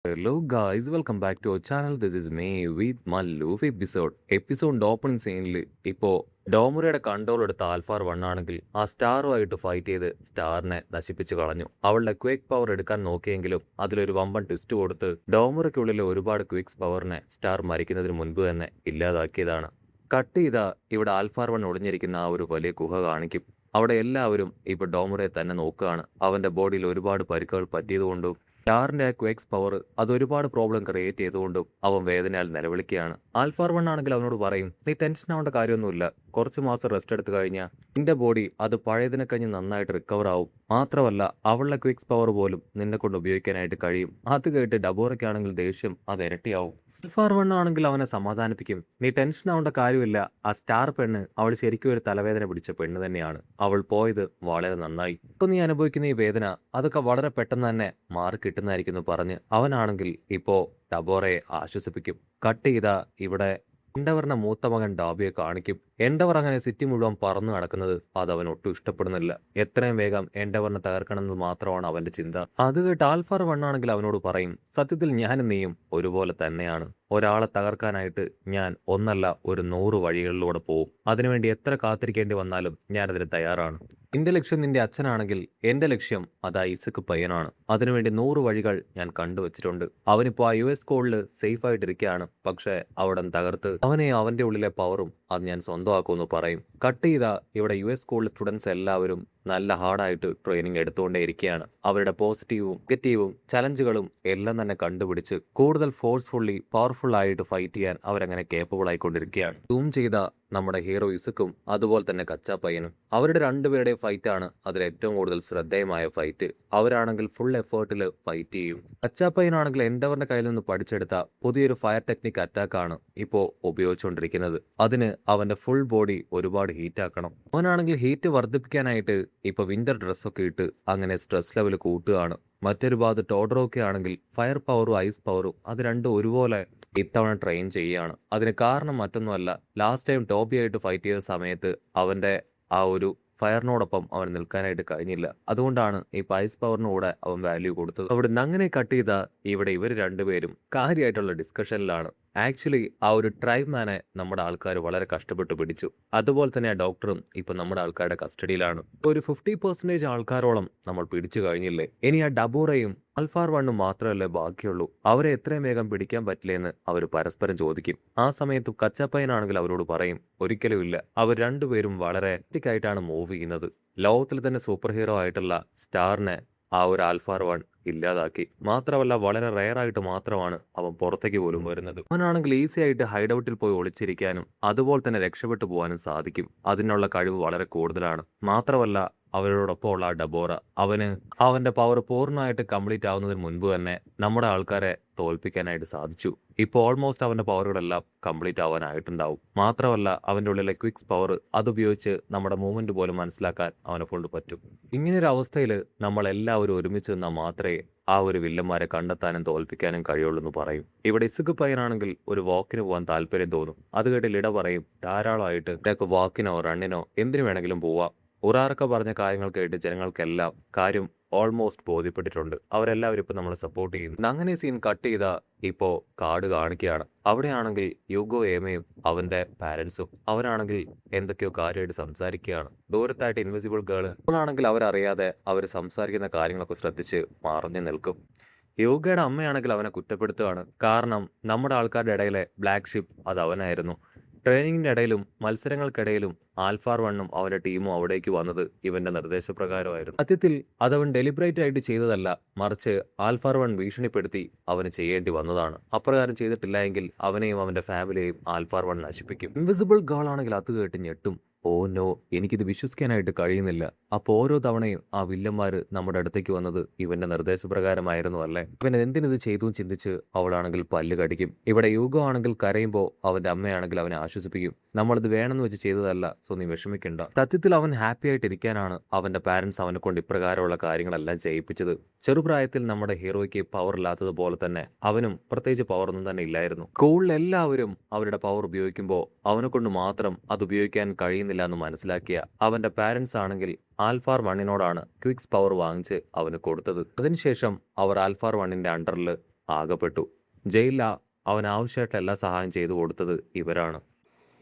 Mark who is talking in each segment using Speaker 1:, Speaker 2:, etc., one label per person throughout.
Speaker 1: Hello guys, welcome back to our channel. This is me with Mallu episode opening സീനിൽ ഇപ്പോൾ ഡോമുറയുടെ control എടുത്ത ആൽഫാർ 1 ആണെങ്കിൽ ആ സ്റ്റാറുമായിട്ട് ഫൈറ്റ് ചെയ്ത് സ്റ്റാറിനെ നശിപ്പിച്ചു കളഞ്ഞു. അവളുടെ ക്വിക്ക് പവർ എടുക്കാൻ നോക്കിയെങ്കിലും അതിലൊരു വമ്പൻ ട്വിസ്റ്റ് കൊടുത്ത് ഡോമുറയ്ക്കുള്ളിലെ ഒരുപാട് ക്വിക്സ് പവറിനെ സ്റ്റാർ മരിക്കുന്നതിന് മുൻപ് തന്നെ ഇല്ലാതാക്കിയതാണ്. കട്ട് ചെയ്ത ഇവിടെ ആൽഫാർ 1 ഒളിഞ്ഞിരിക്കുന്ന ആ ഒരു വലിയ ഗുഹ കാണിക്കും. അവിടെ എല്ലാവരും ഇപ്പോൾ ഡോമുറയെ തന്നെ നോക്കുകയാണ്. അവൻ്റെ ബോഡിയിൽ ഒരുപാട് പരിക്കുകൾ പറ്റിയതുകൊണ്ടും സ്റ്റാറിന്റെ ക്വേക്സ് പവർ അത് ഒരുപാട് പ്രോബ്ലം ക്രിയേറ്റ് ചെയ്തുകൊണ്ടും അവൻ വേദനയാൽ നിലവിളിക്കുകയാണ്. ആൽഫാർ 1 ആണെങ്കിൽ അവനോട് പറയും, നീ ടെൻഷൻ ആവേണ്ട കാര്യമൊന്നുമില്ല, കുറച്ച് മാസം റെസ്റ്റ് എടുത്തു കഴിഞ്ഞാൽ നിന്റെ ബോഡി അത് പഴയതിനെ കഴിഞ്ഞ് നന്നായിട്ട് റിക്കവർ ആവും. മാത്രമല്ല അവളുടെ ക്വിക്സ് പവർ പോലും നിന്നെ കൊണ്ട് ഉപയോഗിക്കാനായിട്ട് കഴിയും. അത് കേട്ട് ഡബോറയ്ക്കാണെങ്കിൽ ദേഷ്യം അത് ഇരട്ടിയാവും. ആൽഫാർ 1 ആണെങ്കിൽ അവനെ സമാധാനിപ്പിക്കും, നീ ടെൻഷൻ ആവേണ്ട കാര്യമില്ല, ആ സ്റ്റാർ പെണ്ണ് അവൾ ശരിക്കും ഒരു തലവേദന പിടിച്ച പെണ്ണ് തന്നെയാണ്, അവൾ പോയത് വളരെ നന്നായി, ഇപ്പൊ നീ അനുഭവിക്കുന്ന ഈ വേദന അതൊക്കെ വളരെ പെട്ടെന്ന് തന്നെ മാറി കിട്ടുന്നതായിരിക്കും പറഞ്ഞ് അവനാണെങ്കിൽ ഇപ്പോ ഡബോറയെ ആശ്വസിപ്പിക്കും. കട്ട് ചെയ്ത ഇവിടെ എൻഡവറിന്റെ മൂത്ത മകൻ ഡാബിയെ കാണിക്കും. എൻഡവർ അങ്ങനെ സിറ്റി മുഴുവൻ പറന്നു നടക്കുന്നത് അത് അവൻ ഒട്ടും ഇഷ്ടപ്പെടുന്നില്ല. എത്രയും വേഗം എൻഡവറിനെ തകർക്കണമെന്ന് മാത്രമാണ് അവന്റെ ചിന്ത. അത് കേട്ട് ആൽഫാർ 1 ആണെങ്കിൽ അവനോട് പറയും, സത്യത്തിൽ ഞാനും നീയും ഒരുപോലെ തന്നെയാണ്. ഒരാളെ തകർക്കാനായിട്ട് ഞാൻ ഒന്നല്ല ഒരു 100 വഴികളിലൂടെ പോവും. അതിനുവേണ്ടി എത്ര കാത്തിരിക്കേണ്ടി വന്നാലും ഞാനതിന് തയ്യാറാണ്. നിന്റെ ലക്ഷ്യം നിന്റെ അച്ഛനാണെങ്കിൽ എന്റെ ലക്ഷ്യം അത് ഐസക് പയ്യനാണ്. അതിനുവേണ്ടി 100 വഴികൾ ഞാൻ കണ്ടുവച്ചിട്ടുണ്ട്. അവനിപ്പോ ആ US സ്കൂളിൽ സേഫ് ആയിട്ടിരിക്കുകയാണ്. പക്ഷെ അവിടെ തകർത്ത് അവനെ അവന്റെ ഉള്ളിലെ പവറും അത് ഞാൻ സ്വന്തമാക്കുമെന്ന് പറയും. കട്ട് ചെയ്ത ഇവിടെ US സ്കൂളിൽ സ്റ്റുഡൻസ് എല്ലാവരും നല്ല ഹാർഡായിട്ട് ട്രെയിനിങ് എടുത്തുകൊണ്ടേ ഇരിക്കുകയാണ്. അവരുടെ പോസിറ്റീവും നെഗറ്റീവും ചലഞ്ചുകളും എല്ലാം തന്നെ കണ്ടുപിടിച്ച് കൂടുതൽ ഫോഴ്സ്ഫുള്ളി പവർഫുൾ ആയിട്ട് ഫൈറ്റ് ചെയ്യാൻ അവരങ്ങനെ കേപ്പബിൾ ആയിക്കൊണ്ടിരിക്കുകയാണ്. സൂം ചെയ്ത നമ്മുടെ ഹീറോ ഇസുക്കും അതുപോലെ തന്നെ കച്ചാപ്പയ്യനും അവരുടെ രണ്ടുപേരുടെ ഫൈറ്റാണ് അതിൽ ഏറ്റവും കൂടുതൽ ശ്രദ്ധേയമായ ഫൈറ്റ്. അവരാണെങ്കിൽ ഫുൾ എഫേർട്ടിൽ ഫൈറ്റ് ചെയ്യും. കച്ചാപ്പയ്യനാണെങ്കിൽ എൻഡവറിന്റെ കയ്യിൽ നിന്ന് പഠിച്ചെടുത്ത പുതിയൊരു ഫയർ ടെക്നിക് അറ്റാക്കാണ് ഇപ്പോൾ ഉപയോഗിച്ചുകൊണ്ടിരിക്കുന്നത്. അതിന് അവന്റെ ഫുൾ ബോഡി ഒരുപാട് ഹീറ്റ് ആക്കണം. അവനാണെങ്കിൽ ഹീറ്റ് വർദ്ധിപ്പിക്കാനായിട്ട് ഇപ്പൊ വിന്റർ ഡ്രസ്സൊക്കെ ഇട്ട് അങ്ങനെ സ്ട്രെസ് ലെവൽ കൂട്ടുകയാണ്. മറ്റൊരു ഭാഗത്ത് ടോഡറോക്കെ ആണെങ്കിൽ ഫയർ പവറും ഐസ് പവറും അത് രണ്ടും ഒരുപോലെ ഇത്തവണ ട്രെയിൻ ചെയ്യുകയാണ്. അതിന് കാരണം മറ്റൊന്നുമല്ല, ലാസ്റ്റ് ടൈം ടോബിയായിട്ട് ഫൈറ്റ് ചെയ്ത സമയത്ത് അവന്റെ ആ ഒരു ഫയറിനോടൊപ്പം അവൻ നിൽക്കാനായിട്ട് കഴിഞ്ഞില്ല. അതുകൊണ്ടാണ് ഈ ഐസ് പവറിനൂടെ അവൻ വാല്യൂ കൊടുത്തത്. അവിടെ നിന്ന് അങ്ങനെ കട്ട് ചെയ്ത ഇവിടെ ഇവർ രണ്ടുപേരും കാര്യമായിട്ടുള്ള ഡിസ്കഷനിലാണ്. ആക്ച്വലി ആ ഒരു ട്രൈബ് മാനെ നമ്മുടെ ആൾക്കാർ വളരെ കഷ്ടപ്പെട്ട് പിടിച്ചു. അതുപോലെ തന്നെ ആ ഡോക്ടറും ഇപ്പൊ നമ്മുടെ ആൾക്കാരുടെ കസ്റ്റഡിയിലാണ്. ഒരു 50% ആൾക്കാരോളം നമ്മൾ പിടിച്ചു കഴിഞ്ഞില്ലേ. ഇനി ആ ഡബോറയും ആൽഫാർ 1 മാത്രമല്ലേ ബാക്കിയുള്ളൂ. അവരെ എത്രയും വേഗം പിടിക്കാൻ പറ്റില്ലെന്ന് അവർ പരസ്പരം ചോദിക്കും. ആ സമയത്ത് കച്ചപ്പയ്യനാണെങ്കിൽ അവരോട് പറയും, ഒരിക്കലും ഇല്ല, അവർ രണ്ടുപേരും വളരെ എത്തിക്കായിട്ടാണ് മൂവ് ചെയ്യുന്നത്. ലോകത്തിൽ തന്നെ സൂപ്പർ ഹീറോ ആയിട്ടുള്ള സ്റ്റാറിനെ ആ ഒരു ആൽഫാർ 1 ഇല്ലാതാക്കി. മാത്രമല്ല വളരെ റെയറായിട്ട് മാത്രമാണ് അവൻ പുറത്തേക്ക് പോലും വരുന്നത്. അവനാണെങ്കിൽ ഈസി ആയിട്ട് ഹൈഡ് ഔട്ടിൽ പോയി ഒളിച്ചിരിക്കാനും അതുപോലെ തന്നെ രക്ഷപ്പെട്ടു പോകാനും സാധിക്കും. അതിനുള്ള കഴിവ് വളരെ കൂടുതലാണ്. മാത്രമല്ല അവരോടൊപ്പം ഉള്ള ഡബോറ അവന്റെ പവർ പൂർണ്ണമായിട്ട് കംപ്ലീറ്റ് ആവുന്നതിന് മുൻപ് തന്നെ നമ്മുടെ ആൾക്കാരെ തോൽപ്പിക്കാനായിട്ട് സാധിച്ചു. ഇപ്പോൾ ഓൾമോസ്റ്റ് അവന്റെ പവറുകളെല്ലാം കംപ്ലീറ്റ് ആവാനായിട്ടുണ്ടാവും. മാത്രമല്ല അവന്റെ ഉള്ളിലെ ക്വിക്സ് പവർ അതുപയോഗിച്ച് നമ്മുടെ മൂവ്മെന്റ് പോലും മനസ്സിലാക്കാൻ അവനെ കൊണ്ട് പറ്റും. ഇങ്ങനൊരു അവസ്ഥയിൽ നമ്മൾ എല്ലാവരും ഒരുമിച്ച് നിന്നാൽ മാത്രമേ ആ ഒരു വില്ലന്മാരെ കണ്ടെത്താനും തോൽപ്പിക്കാനും കഴിയുള്ളൂ എന്ന് പറയും. ഇവിടെ ഇസുക്ക് പയ്യനാണെങ്കിൽ ഒരു വാക്കിന് പോകാൻ താല്പര്യം തോന്നും. അത് കേട്ട് ലിഡ പറയും, ധാരാളമായിട്ട് നിനക്ക് വാക്കിനോ റണ്ണിനോ എന്തിനു വേണമെങ്കിലും പോവാം. ഉറാറൊക്കെ പറഞ്ഞ കാര്യങ്ങൾ കേട്ട് ജനങ്ങൾക്കെല്ലാം കാര്യം ഓൾമോസ്റ്റ് ബോധ്യപ്പെട്ടിട്ടുണ്ട്. അവരെല്ലാവരും ഇപ്പൊ നമ്മളെ സപ്പോർട്ട് ചെയ്യുന്നു. അങ്ങനെ സീൻ കട്ട് ചെയ്ത ഇപ്പോ കാർഡ് കാണിക്കുകയാണ്. അവിടെയാണെങ്കിൽ യൂഗോ ഏമയും അവന്റെ പാരന്റ്സും അവരാണെങ്കിൽ എന്തൊക്കെയോ കാര്യമായിട്ട് സംസാരിക്കുകയാണ്. ദൂരത്തായിട്ട് ഇൻവിസിബിൾ ഗേള് അവളാണെങ്കിൽ അവരറിയാതെ അവർ സംസാരിക്കുന്ന കാര്യങ്ങളൊക്കെ ശ്രദ്ധിച്ച് മറഞ്ഞു നിൽക്കും. യോഗയുടെ അമ്മയാണെങ്കിൽ അവനെ കുറ്റപ്പെടുത്തുകയാണ്. കാരണം നമ്മുടെ ആൾക്കാരുടെ ഇടയിലെ ബ്ലാക്ക് ഷിപ്പ് അത് അവനായിരുന്നു. ട്രെയിനിങ്ങിന്റെ ഇടയിലും മത്സരങ്ങൾക്കിടയിലും ആൽഫാർ 1 അവന്റെ ടീമും അവിടേക്ക് വന്നത് ഇവന്റെ നിർദ്ദേശപ്രകാരമായിരുന്നു. സത്യത്തിൽ അതവൻ ഡെലിബറേറ്റ് ആയിട്ട് ചെയ്തതല്ല, മറിച്ച് ആൽഫാർ 1 ഭീഷണിപ്പെടുത്തി അവന് ചെയ്യേണ്ടി വന്നതാണ്. അപ്രകാരം ചെയ്തിട്ടില്ല എങ്കിൽ അവനെയും അവന്റെ ഫാമിലിയെയും ആൽഫാർ 1 നശിപ്പിക്കും. ഇൻവിസിബിൾ ഗേൾ ആണെങ്കിൽ അത് കേട്ട് ഞെട്ടും. ഓ നോ, എനിക്കിത് വിശ്വസിക്കാനായിട്ട് കഴിയുന്നില്ല. അപ്പോൾ ഓരോ തവണയും ആ വില്ലന്മാര് നമ്മുടെ അടുത്തേക്ക് വന്നത് ഇവന്റെ നിർദ്ദേശപ്രകാരമായിരുന്നു അല്ലേ. ഇവൻ എന്തിനിത് ചെയ്തു ചിന്തിച്ച് അവളാണെങ്കിൽ പല്ല് കടിക്കും. ഇവിടെ യൂഗോ ആണെങ്കിൽ കരയുമ്പോൾ അവന്റെ അമ്മയാണെങ്കിൽ അവനെ ആശ്വസിപ്പിക്കും. നമ്മളിത് വേണമെന്ന് വെച്ച് ചെയ്തതല്ല, സോ നീ വിഷമിക്കണ്ട. സത്യത്തിൽ അവൻ ഹാപ്പി ആയിട്ടിരിക്കാനാണ് അവന്റെ പാരന്റ്സ് അവനെ കൊണ്ട് ഇപ്രകാരമുള്ള കാര്യങ്ങളെല്ലാം ചെയ്യിപ്പിച്ചത്. ചെറുപ്രായത്തിൽ നമ്മുടെ ഹീറോയ്ക്ക് പവർ ഇല്ലാത്തതുപോലെ തന്നെ അവനും പ്രത്യേകിച്ച് പവറൊന്നും തന്നെ ഇല്ലായിരുന്നു. സ്കൂളിൽ എല്ലാവരും അവരുടെ പവർ ഉപയോഗിക്കുമ്പോൾ അവനെ കൊണ്ട് മാത്രം അത് ഉപയോഗിക്കാൻ കഴിയുന്നില്ല എന്ന് മനസ്സിലാക്കിയ അവന്റെ പാരന്റ്സ് ആണെങ്കിൽ ആൽഫാർ 1 ക്വിക്സ് പവർ വാങ്ങിച്ച് അവന് കൊടുത്തത്. അതിനുശേഷം അവർ ആൽഫാർ 1 അണ്ടറിൽ ആകപ്പെട്ടു. ജയിലിൽ അവൻ ആവശ്യമായിട്ടുള്ള എല്ലാ സഹായം ചെയ്തു കൊടുത്തത് ഇവരാണ്.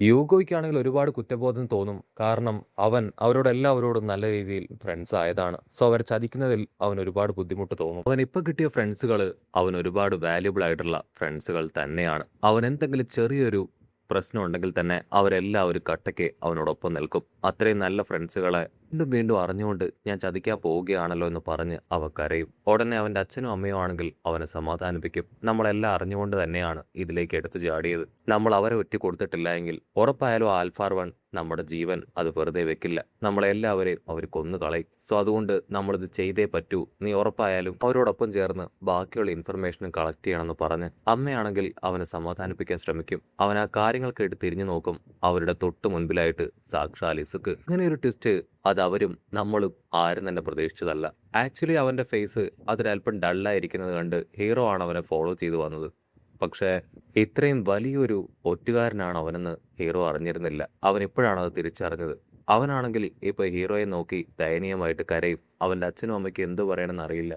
Speaker 1: യൂഗോയ്ക്കാണെങ്കിൽ ഒരുപാട് കുറ്റബോധം തോന്നും. കാരണം അവൻ അവരോടെല്ലാവരോടും നല്ല രീതിയിൽ ഫ്രണ്ട്സ് ആയതാണ്. സോ അവരെ ചതിക്കുന്നതിൽ അവൻ ഒരുപാട് ബുദ്ധിമുട്ട് തോന്നും. അവൻ ഇപ്പം കിട്ടിയ ഫ്രണ്ട്സുകൾ അവൻ ഒരുപാട് വാല്യുബിൾ ആയിട്ടുള്ള ഫ്രണ്ട്സുകൾ തന്നെയാണ്. അവൻ എന്തെങ്കിലും ചെറിയൊരു പ്രശ്നം ഉണ്ടെങ്കിൽ തന്നെ അവരെല്ലാവരും കട്ടയ്ക്ക് അവനോടൊപ്പം നിൽക്കും. അത്രയും നല്ല ഫ്രണ്ട്സുകളെ വീണ്ടും വീണ്ടും അറിഞ്ഞുകൊണ്ട് ഞാൻ ചതിക്കാൻ പോവുകയാണല്ലോ എന്ന് പറഞ്ഞ് അവ കരയും. ഉടനെ അവൻ്റെ അച്ഛനും അമ്മയും ആണെങ്കിൽ അവനെ സമാധാനിപ്പിക്കും. നമ്മളെല്ലാം അറിഞ്ഞുകൊണ്ട് തന്നെയാണ് ഇതിലേക്ക് എടുത്തു ചാടിയത്. നമ്മൾ അവരെ ഒറ്റ കൊടുത്തിട്ടില്ല എങ്കിൽ ഉറപ്പായാലും ആൽഫാർ വൺ നമ്മുടെ ജീവൻ അത് വെറുതെ വെക്കില്ല. നമ്മളെല്ലാവരെയും അവർ കൊന്നു കളയും. സോ അതുകൊണ്ട് നമ്മളിത് ചെയ്തേ പറ്റൂ. നീ ഉറപ്പായാലും അവരോടൊപ്പം ചേർന്ന് ബാക്കിയുള്ള ഇൻഫർമേഷനും കളക്ട് ചെയ്യണമെന്ന് പറഞ്ഞ് അമ്മയാണെങ്കിൽ അവനെ സമാധാനിപ്പിക്കാൻ ശ്രമിക്കും. അവൻ ആ കാര്യങ്ങൾക്കായിട്ട് തിരിഞ്ഞു നോക്കും. അവരുടെ തൊട്ട് മുൻപിലായിട്ട് സാക്ഷാൽ ഇസുക്ക്. അങ്ങനെ ഒരു ട്വിസ്റ്റ് അത് അവരും നമ്മളും ആരും തന്നെ പ്രതീക്ഷിച്ചതല്ല. ആക്ച്വലി അവൻ്റെ ഫേസ് അതൊരല്പം ഡള്ളായിരിക്കുന്നത് കണ്ട് ഹീറോ ആണ് അവനെ ഫോളോ ചെയ്തു വന്നത്. പക്ഷേ ഇത്രയും വലിയൊരു ഒറ്റുകാരനാണ് അവനെന്ന് ഹീറോ അറിഞ്ഞിരുന്നില്ല. അവൻ ഇപ്പോഴാണ് അത് തിരിച്ചറിഞ്ഞത്. അവനാണെങ്കിൽ ഇപ്പോൾ ഹീറോയെ നോക്കി ദയനീയമായിട്ട് കരയും. അവൻ്റെ അച്ഛനും അമ്മയ്ക്കും എന്ത് പറയണമെന്ന് അറിയില്ല.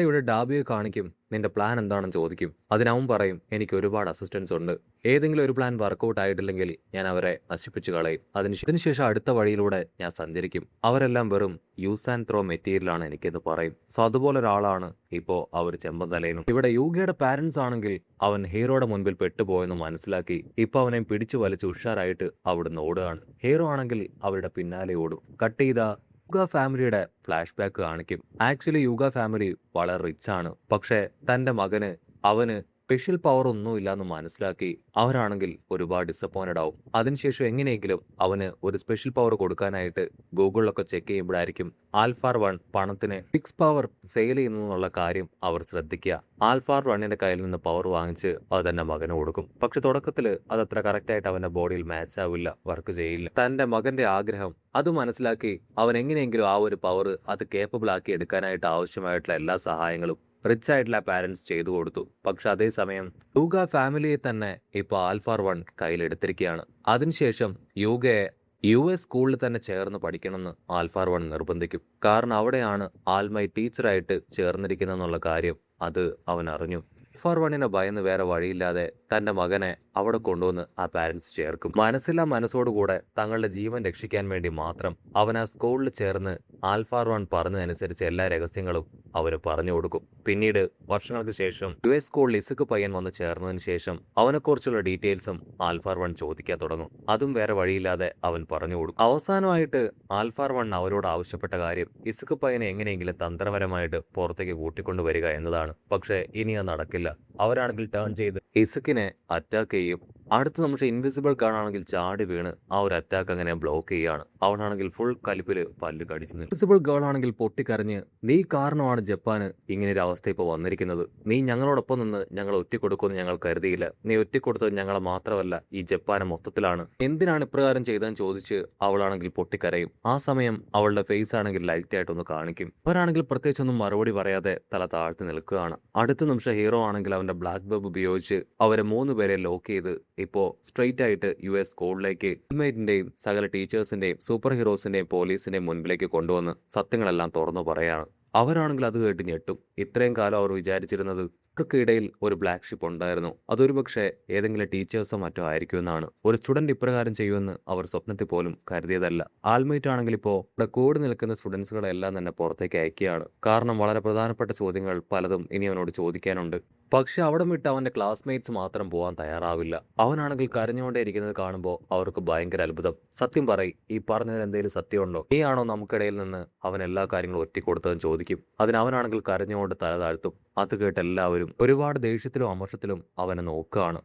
Speaker 1: ഇവിടെ ഡാബിയെ കാണിക്കും. നിന്റെ പ്ലാൻ എന്താണെന്ന് ചോദിക്കും. അതിനവൻ പറയും, എനിക്ക് ഒരുപാട് അസിസ്റ്റൻസ് ഉണ്ട്. ഏതെങ്കിലും ഒരു പ്ലാൻ വർക്കൗട്ട് ആയിട്ടില്ലെങ്കിൽ ഞാൻ അവരെ നശിപ്പിച്ചു കളയും. അതിനുശേഷം അടുത്ത വഴിയിലൂടെ ഞാൻ സഞ്ചരിക്കും. അവരെല്ലാം വെറും യൂസ് ആൻഡ് ത്രോ മെറ്റീരിയലാണ് എനിക്കെന്ന് പറയും. സോ അതുപോലെ ഒരാളാണ് ഇപ്പോൾ അവർ ചെമ്പൻ തലയനും. ഇവിടെ യൂഗയുടെ പാരൻസ് ആണെങ്കിൽ അവൻ ഹീറോയുടെ മുൻപിൽ പെട്ടുപോയെന്ന് മനസ്സിലാക്കി ഇപ്പോൾ അവനെ പിടിച്ചു വലിച്ച് ഉഷാറായിട്ട് അവിടുന്ന് ഓടുകയാണ്. ഹീറോ ആണെങ്കിൽ അവരുടെ പിന്നാലെ ഓടും. കട്ട് ചെയ്ത യൂഗ ഫാമിലിയുടെ ഫ്ലാഷ് ബാക്ക് കാണിക്കും. ആക്ച്വലി യൂഗ ഫാമിലി വളരെ റിച്ച് ആണ്. പക്ഷേ തൻ്റെ മകന് അവന് സ്പെഷ്യൽ പവർ ഒന്നുമില്ല എന്ന് മനസ്സിലാക്കി അവരാണെങ്കിൽ ഒരുപാട് ഡിസപ്പോയിന്റഡ് ആവും. അതിനുശേഷം എങ്ങനെയെങ്കിലും അവന് ഒരു സ്പെഷ്യൽ പവർ കൊടുക്കാനായിട്ട് ഗൂഗിളിലൊക്കെ ചെക്ക് ചെയ്യുമ്പോഴായിരിക്കും ആൽഫാർ വൺ പണത്തിന് 6 പവർ സെയിൽ ചെയ്യുന്നു എന്നുള്ള കാര്യം അവർ ശ്രദ്ധിക്കുക. ആൽഫാർ വണ്ണിന്റെ കയ്യിൽ നിന്ന് പവർ വാങ്ങിച്ച് അത് തന്നെ മകന് കൊടുക്കും. പക്ഷെ തുടക്കത്തിൽ അതത്ര കറക്റ്റായിട്ട് അവന്റെ ബോഡിയിൽ മാച്ച് ആവില്ല, വർക്ക് ചെയ്യില്ല. തന്റെ മകന്റെ ആഗ്രഹം അത് മനസ്സിലാക്കി അവൻ എങ്ങനെയെങ്കിലും ആ ഒരു പവർ അത് കേപ്പബിൾ ആക്കി എടുക്കാനായിട്ട് ആവശ്യമായിട്ടുള്ള എല്ലാ സഹായങ്ങളും റിച്ച് ആയിട്ടുള്ള പാരൻസ് ചെയ്തു കൊടുത്തു. പക്ഷെ അതേസമയം യൂഗ ഫാമിലിയെ തന്നെ ഇപ്പോൾ ആൽഫാർ വൺ കയ്യിലെടുത്തിരിക്കുകയാണ്. അതിനുശേഷം യൂഗയെ US സ്കൂളിൽ തന്നെ ചേർന്ന് പഠിക്കണമെന്ന് ആൽഫാർ വൺ നിർബന്ധിക്കും. കാരണം അവിടെയാണ് ആൽമൈ ടീച്ചറായിട്ട് ചേർന്നിരിക്കുന്നതെന്നുള്ള കാര്യം അത് അവൻ അറിഞ്ഞു. ആൽഫാർ വണ്ണിനെ ഭയന്ന് വേറെ വഴിയില്ലാതെ തൻ്റെ മകനെ അവിടെ കൊണ്ടുവന്ന് ആ പാരൻസ് ചേർക്കും. മനസ്സില്ലാ മനസ്സോടുകൂടെ തങ്ങളുടെ ജീവൻ രക്ഷിക്കാൻ വേണ്ടി മാത്രം അവൻ ആ സ്കൂളിൽ ചേർന്ന് ആൽഫാർ വൺ പറഞ്ഞതനുസരിച്ച് എല്ലാ രഹസ്യങ്ങളും അവന് പറഞ്ഞു കൊടുക്കും. പിന്നീട് വർഷങ്ങൾക്ക് ശേഷം US സ്കൂളിൽ ഇസുക്ക് പയ്യൻ വന്ന് ചേർന്നതിന് ശേഷം അവനെക്കുറിച്ചുള്ള ഡീറ്റെയിൽസും ആൽഫാർ വൺ ചോദിക്കാൻ തുടങ്ങും. അതും വേറെ വഴിയില്ലാതെ അവൻ പറഞ്ഞു കൊടുക്കും. അവസാനമായിട്ട് ആൽഫാർ വൺ അവരോട് ആവശ്യപ്പെട്ട കാര്യം ഇസുക്ക് പയ്യനെ എങ്ങനെയെങ്കിലും തന്ത്രപരമായിട്ട് പുറത്തേക്ക് കൂട്ടിക്കൊണ്ടുവരിക എന്നതാണ്. പക്ഷേ ഇനി അത് നടക്കില്ല. അവരാണെങ്കിൽ ടേൺ ചെയ്ത് ഇസുക്കിനെ അറ്റാക്ക് ചെയ്യും. അടുത്ത് നമ്മുടെ ഇൻവിസിബിൾ കാണാണെങ്കിൽ ചാടി വീണ് ആ ഒരു അറ്റാക്ക് അങ്ങനെ ബ്ലോക്ക് ചെയ്യുകയാണ്. അവനാണെങ്കിൽ ഫുൾ കലിപ്പില് പല്ല് കടിച്ചു. ഇൻവിസിബിൾ ഗേൾ ആണെങ്കിൽ പൊട്ടിക്കരഞ്ഞ്, നീ കാരണമാണ് ജപ്പാന് ഇങ്ങനെ ഒരു അവസ്ഥ ഇപ്പോൾ വന്നിരിക്കുന്നത്. നീ ഞങ്ങളോടൊപ്പം നിന്ന് ഞങ്ങൾ ഒറ്റക്കൊടുക്കുമെന്ന് ഞങ്ങൾ കരുതിയില്ല. നീ ഒറ്റക്കൊടുത്തത് ഞങ്ങളെ മാത്രമല്ല ഈ ജപ്പാനെ മൊത്തത്തിലാണ്. എന്തിനാണ് ഇപ്രകാരം ചെയ്തതെന്ന് ചോദിച്ച് അവളാണെങ്കിൽ പൊട്ടിക്കരയും. ആ സമയം അവളുടെ ഫേസ് ആണെങ്കിൽ ലൈറ്റ് ആയിട്ടൊന്ന് കാണിക്കും. അവരാണെങ്കിൽ പ്രത്യേകിച്ചൊന്നും മറുപടി പറയാതെ തല താഴ്ത്തി നിൽക്കുകയാണ്. അടുത്ത നിമിഷം ഹീറോ ആണെങ്കിൽ അവന്റെ ബ്ലാക്ക് ബബ് ഉപയോഗിച്ച് അവരെ 3 പേരെ ലോക്ക് ചെയ്ത് ഇപ്പോൾ സ്ട്രെയിറ്റ് ആയിട്ട് US സ്കൂളിലേക്ക് ഹെൽമേറ്റിന്റെയും സകല ടീച്ചേഴ്സിന്റെയും സൂപ്പർ ഹീറോസിന്റെയും പോലീസിന്റെയും മുൻപിലേക്ക് കൊണ്ടുവന്ന് സത്യങ്ങളെല്ലാം തുറന്നു പറയാണ്. അവരാണെങ്കിൽ അത് കേട്ട് ഞെട്ടും. ഇത്രയും കാലം അവർ വിചാരിച്ചിരുന്നത് ഇടയിൽ ഒരു ബ്ലാക്ക് ഷിപ്പ് ഉണ്ടായിരുന്നു. അതൊരു പക്ഷേ ഏതെങ്കിലും ടീച്ചേഴ്സോ മറ്റോ ആയിരിക്കുമെന്നാണ്. ഒരു സ്റ്റുഡന്റ് ഇപ്രകാരം ചെയ്യുമെന്ന് അവർ സ്വപ്നത്തിൽ പോലും കരുതിയതല്ല. ആൽമൈറ്റ് ആണെങ്കിൽ ഇപ്പോൾ ഇവിടെ കൂടി നിൽക്കുന്ന സ്റ്റുഡൻസുകളെല്ലാം തന്നെ പുറത്തേക്ക് അയക്കുകയാണ്. കാരണം വളരെ പ്രധാനപ്പെട്ട ചോദ്യങ്ങൾ പലതും ഇനി അവനോട് ചോദിക്കാനുണ്ട്. പക്ഷെ അവിടെ വിട്ട് അവന്റെ ക്ലാസ്മേറ്റ്സ് മാത്രം പോകാൻ തയ്യാറാവില്ല. അവനാണെങ്കിൽ കരഞ്ഞുകൊണ്ടേ ഇരിക്കുന്നത് കാണുമ്പോൾ അവർക്ക് ഭയങ്കര അത്ഭുതം. സത്യം പറയും, ഈ പറഞ്ഞതിന് എന്തെങ്കിലും സത്യമുണ്ടോ? നീയാണോ നമുക്കിടയിൽ നിന്ന് അവൻ എല്ലാ കാര്യങ്ങളും ഒറ്റിക്കൊടുത്തതെന്ന് ചോദിക്കും. അതിനവനാണെങ്കിൽ കരഞ്ഞുകൊണ്ട് തല താഴ്ത്തും. അത് കേട്ട് എല്ലാവരും ഒരുപാട് ദേഷ്യത്തിലും അമർഷത്തിലും അവനെ നോക്കുകയാണ്.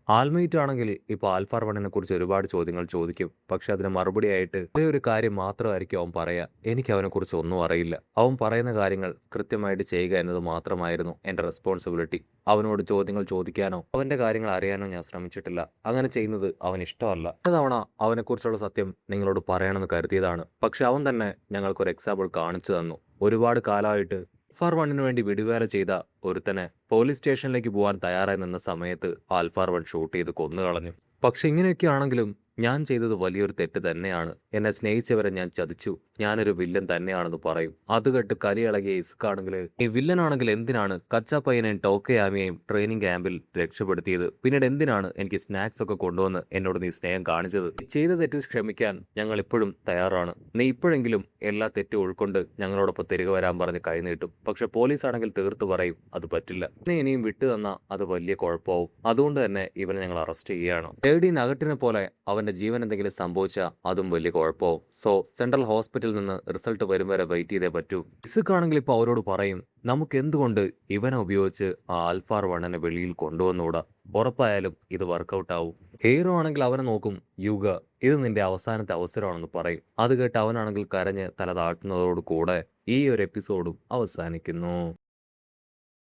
Speaker 1: ആൽമൈറ്റ് ആണെങ്കിൽ ഇപ്പോൾ ആൽഫാർ വണ്ണിനെ കുറിച്ച് ഒരുപാട് ചോദ്യങ്ങൾ ചോദിക്കും. പക്ഷെ അതിന് മറുപടിയായിട്ട് ഒരേ ഒരു കാര്യം മാത്രമായിരിക്കും അവൻ പറയുക, എനിക്ക് അവനെക്കുറിച്ച് ഒന്നും അറിയില്ല. അവൻ പറയുന്ന കാര്യങ്ങൾ കൃത്യമായിട്ട് ചെയ്യുക എന്നത് മാത്രമായിരുന്നു എൻ്റെ റെസ്പോൺസിബിലിറ്റി. അവനോട് ചോദ്യങ്ങൾ ചോദിക്കാനോ അവൻ്റെ കാര്യങ്ങൾ അറിയാനോ ഞാൻ ശ്രമിച്ചിട്ടില്ല. അങ്ങനെ ചെയ്യുന്നത് അവന് ഇഷ്ടമല്ല. തവണ അവനെക്കുറിച്ചുള്ള സത്യം നിങ്ങളോട് പറയണമെന്ന് കരുതിയതാണ്. പക്ഷെ അവൻ തന്നെ ഞങ്ങൾക്കൊരു എക്സാമ്പിൾ കാണിച്ചു തന്നു. ഒരുപാട് കാലമായിട്ട് ആൽഫാർ വണ്ണിന് വേണ്ടി വിടുവേല ചെയ്ത ഒരുത്തനെ പോലീസ് സ്റ്റേഷനിലേക്ക് പോകാൻ തയ്യാറായി നിന്ന സമയത്ത് ആൽഫാർ വൺ ഷൂട്ട് ചെയ്ത് കൊന്നുകളഞ്ഞു. പക്ഷെ ഇങ്ങനെയൊക്കെ ആണെങ്കിലും ഞാൻ ചെയ്തത് വലിയൊരു തെറ്റ് തന്നെയാണ്. എന്നെ സ്നേഹിച്ചവരെ ഞാൻ ചതിച്ചു. ഞാനൊരു വില്ലൻ തന്നെയാണെന്ന് പറയും. അത് കേട്ട് കലിയിളകിയ ഇസുക്കാണെങ്കിൽ ഈ വില്ലനാണെങ്കിൽ എന്തിനാണ് കച്ചാ പയ്യനെയും ടോക്കയാമിയെയും ട്രെയിനിങ് ക്യാമ്പിൽ രക്ഷപ്പെടുത്തിയത്? പിന്നീട് എന്തിനാണ് എനിക്ക് സ്നാക്സ് ഒക്കെ കൊണ്ടുവന്ന് എന്നോട് നീ സ്നേഹം കാണിച്ചത്? ചെയ്ത തെറ്റിൽ ക്ഷമിക്കാൻ ഞങ്ങൾ ഇപ്പോഴും തയ്യാറാണ്. നീ ഇപ്പോഴെങ്കിലും എല്ലാ തെറ്റും ഉൾക്കൊണ്ട് ഞങ്ങളോടൊപ്പം തിരികെ വരാൻ പറഞ്ഞ് കൈ നീട്ടും. പക്ഷെ പോലീസ് ആണെങ്കിൽ തീർത്ത് പറയും അത് പറ്റില്ല. ഇവനെ ഇനിയും വിട്ടു തന്നാൽ അത് വലിയ കുഴപ്പമാവും. അതുകൊണ്ട് തന്നെ ഇവനെ ഞങ്ങൾ അറസ്റ്റ് ചെയ്യുകയാണ്. തേടി നഗട്ടിനെ പോലെ അവന്റെ ജീവൻ എന്തെങ്കിലും സംഭവിച്ചാൽ അതും വലിയ കുഴപ്പമാവും. സോ സെൻട്രൽ ഹോസ്പിറ്റലിൽ നിന്ന് റിസൾട്ട് വരും വരെ വെയിറ്റ് ചെയ്തേ പറ്റൂ. ഇസുക്കാണെങ്കിൽ ഇപ്പോൾ അവരോട് പറയും, നമുക്ക് എന്തുകൊണ്ട് ഇവനെ ഉപയോഗിച്ച് ആ ആൽഫാർ വണ്ണനെ വെളിയിൽ കൊണ്ടുവന്നുകൂടാ? ഉറപ്പായാലും ഇത് വർക്കൗട്ട് ആവും. ഹീറോ ആണെങ്കിൽ അവനെ നോക്കും, യുഗ ഇത് നിന്റെ അവസാനത്തെ അവസരമാണെന്ന് പറയും. അത് കേട്ട് അവനാണെങ്കിൽ കരഞ്ഞ് തല താഴ്ത്തുന്നതോടു കൂടെ ഈ ഒരു എപ്പിസോഡും അവസാനിക്കുന്നു.